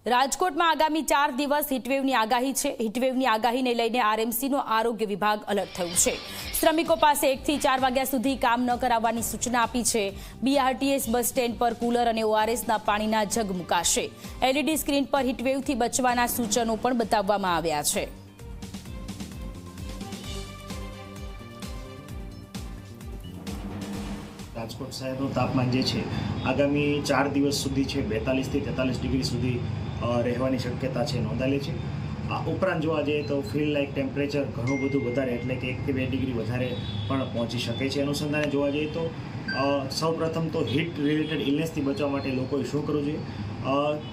રાજકોટમાં આગામી 4 દિવસ હીટવેવની આગાહી છે। હીટવેવની આગાહીને લઈને આરએમસીનો આરોગ્ય વિભાગ એલર્ટ થયું છે। શ્રમિકો પાસે 1 થી 4 વાગ્યા સુધી કામ ન કરાવવાની સૂચના આપી છે। બીઆરટીએસ બસ સ્ટેન્ડ પર કુલર અને ઓઆરએસના પાણીના જગ મુકાશે। એલઈડી સ્ક્રીન પર હીટવેવથી બચવાના સૂચનો પણ બતાવવામાં આવ્યા છે। રાજકોટ શહેરનું તાપમાન જે છે આગામી 4 દિવસ સુધી છે 42 થી 43 ડિગ્રી સુધી રહેવાની શક્યતા છે નોંધાયેલી છે। આ ઉપરાંત જોવા જઈએ તો ફીલ લાઇક ટેમ્પરેચર ઘણું બધું વધારે એટલે કે 1 થી 2 ડિગ્રી વધારે પણ પહોંચી શકે છે। અનુસંધાને જોવા જઈએ તો સૌપ્રથમ તો હીટ રિલેટેડ ઇલનેસથી બચવા માટે લોકોએ શું કરવું જોઈએ?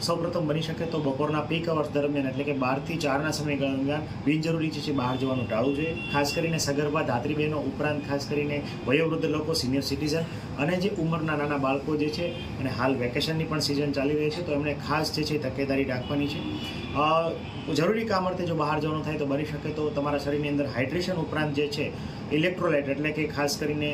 સૌપ્રથમ બની શકે તો બપોરના પીક અવર્સ દરમિયાન એટલે કે 12 થી 4ના સમયગાળા દરમિયાન બિનજરૂરી છે બહાર જવાનું ટાળવું જોઈએ। ખાસ કરીને સગર્ભા ધાત્રી બહેનો ઉપરાંત ખાસ કરીને વયોવૃદ્ધ લોકો, સિનિયર સિટીઝન અને જે ઉંમરના નાના બાળકો જે છે અને હાલ વેકેશનની પણ સિઝન ચાલી રહી છે તો એમણે ખાસ જે છે તકેદારી રાખવાની છે। જરૂરી કામ અર્થે જો બહાર જવાનું થાય તો બની શકે તો તમારા શરીરની અંદર હાઇડ્રેશન ઉપરાંત જે છે ઇલેક્ટ્રોલાઇટ એટલે કે ખાસ કરીને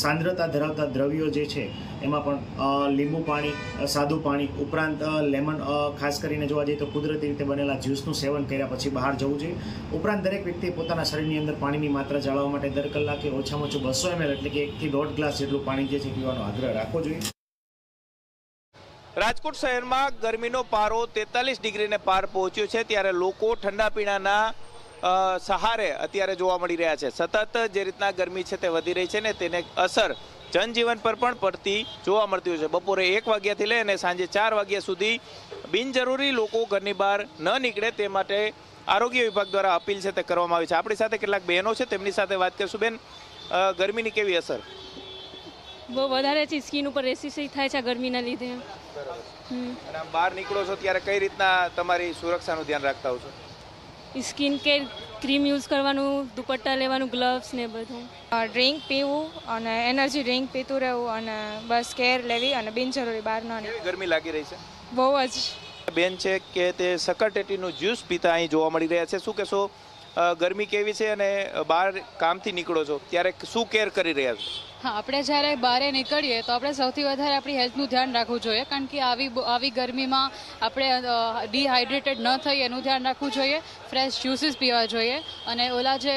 સાંદ્રતા ધરાવતા દ્રવ્યો જે છે એમાં પણ લીંબુ પાણી, સાદું પાણી ઉપરાંત લેમન, ખાસ કરીને જોવા જઈએ તો કુદરતી રીતે બનેલા જ્યુસનું સેવન કર્યા પછી બહાર જવું જોઈએ। ઉપરાંત દરેક વ્યક્તિએ પોતાના શરીરની અંદર પાણીની માત્રા જાળવવા માટે દર કલાકે ઓછામાં ઓછું 200 ml એટલે કે 1 થી 1.5 ગ્લાસ જેટલું પાણી જે છે પીવાનો આગ્રહ રાખવો જોઈએ। રાજકોટ શહેરમાં ગરમીનો પારો 43 ડિગ્રીને પાર પહોંચ્યો છે ત્યારે લોકો ઠંડા પીણાના સહારે અત્યારે જોવા મળી રહ્યા છે। સતત જે રીતના ગરમી છે તે વધી રહી છે ને તેને અસર જનજીવન પર પણ પડતી જોવા મળતી હોય છે। બપોરે 1 વાગ્યાથી લઈને સાંજે 4 વાગ્યા સુધી બિનજરૂરી લોકો ઘરની બહાર ન નીકળે તે માટે આરોગ્ય વિભાગ દ્વારા અપીલ છે તે કરવામાં આવી છે। આપણી સાથે કેટલાક બહેનો છે તેમની સાથે વાત કરીશું। બેન, ગરમીની કેવી અસર? બહુ વધારે છે, સ્કિન ઉપર રેસિસ થાય છે ગરમીના લીધે। અને આમ બહાર નીકળો છો ત્યારે કઈ રીતના તમારી સુરક્ષાનું ધ્યાન રાખતા હો છો? સ્કિન કેર ક્રીમ યુઝ કરવાનું, દુપટ્ટા લેવાનું, ગ્લવ્સ ને બધું। ડ્રિંક પીવું અને એનર્જી ડ્રિંક પીતું રહેવું અને બસ કેર લેવી અને બિનજરૂરી બહાર ન નીકળવું। ગરમી લાગી રહી છે? બહુ જ બેન છે કે તે સકરટેટીનું જ્યુસ પીતા અહીં જોવા મળી રહ્યા છે। શું કહેશો, ગરમી કેવી છે અને બહાર કામથી નીકળો છો ત્યારે શું કેર કરી રહ્યા છો? હા, આપણે જ્યારે બહાર નીકળીએ તો આપણે સૌથી વધારે આપણી હેલ્થનું ધ્યાન રાખવું જોઈએ, કારણ કે આવી ગરમીમાં આપણે ડિહાઇડ્રેટેડ ન થઈ એનું ધ્યાન રાખવું જોઈએ। ફ્રેશ જ્યુસીસ પીવા જોઈએ અને ઓલા જે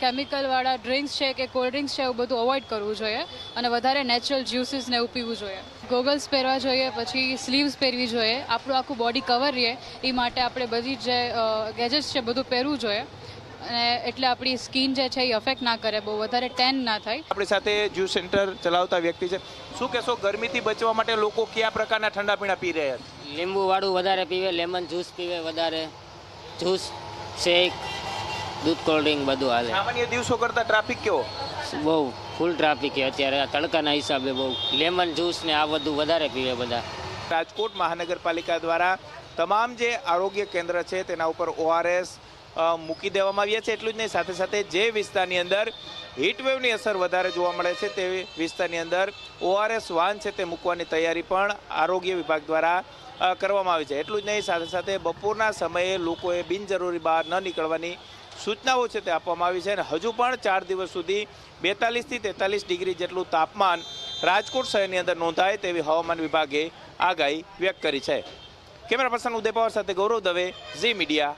કેમિકલવાળા ડ્રિંક્સ છે કે કોલ્ડ ડ્રિંક્સ છે એવું બધું અવોઇડ કરવું જોઈએ અને વધારે નેચરલ જ્યુસીસ ને એવું પીવું જોઈએ। ગોગલ્સ પહેરવા જોઈએ, પછી સ્લીવ્સ પહેરવી જોઈએ, આપણું આખું બોડી કવર રહે એ માટે આપણે બધી જે ગેજેટ્સ છે બધું પહેરવું જોઈએ અને એટલે આપણી સ્કિન જે છે એ અફેક્ટ ના કરે, બહુ વધારે ટેન ના થાય। આપણી સાથે જ્યુસ સેન્ટર ચલાવતા વ્યક્તિ છે। શું કહેશો, ગરમીથી બચવા માટે લોકો કયા પ્રકારના ઠંડા પીણા પી રહ્યા છે? લીંબુ વાળું વધારે પીવે, લેમન જ્યુસ પીવે વધારે, જ્યુસ, શેક, દૂધ, કોલ્ડ ડ્રિંક બધું હાલે। સામાન્ય દિવસો કરતાં ટ્રાફિક કેવો? બહુ ફૂલ ટ્રાફિક છે અત્યારે આ તડકાના હિસાબે। બહુ લેમન જ્યુસ ને આ બધું વધારે પીવે બધા। રાજકોટ મહાનગરપાલિકા દ્વારા તમામ જે આરોગ્ય કેન્દ્ર છે તેના ઉપર ઓઆરએસ મૂકી દેવામાં આવ્યા છે। એટલું જ નહીં, સાથે સાથે જે વિસ્તારની અંદર હીટવેવની અસર વધારે જોવા મળે છે તે વિસ્તારની અંદર ઓઆરએસ વાન છે તે મૂકવાની તૈયારી પણ આરોગ્ય વિભાગ દ્વારા કરવામાં આવી છે। એટલું જ નહીં, સાથે સાથે બપોરના સમયે લોકોએ બિનજરૂરી બહાર ન નીકળવાની સૂચનાઓ છે તે આપવામાં આવી છે અને હજુ પણ 4 દિવસ સુધી 42 થી 43 ડિગ્રી જેટલું તાપમાન રાજકોટ શહેરની અંદર નોંધાય તેવી હવામાન વિભાગે આગાહી વ્યક્ત કરી છે। કેમેરા પર્સન ઉદય પવાર સાથે ગૌરવ દવે, ઝી મીડિયા।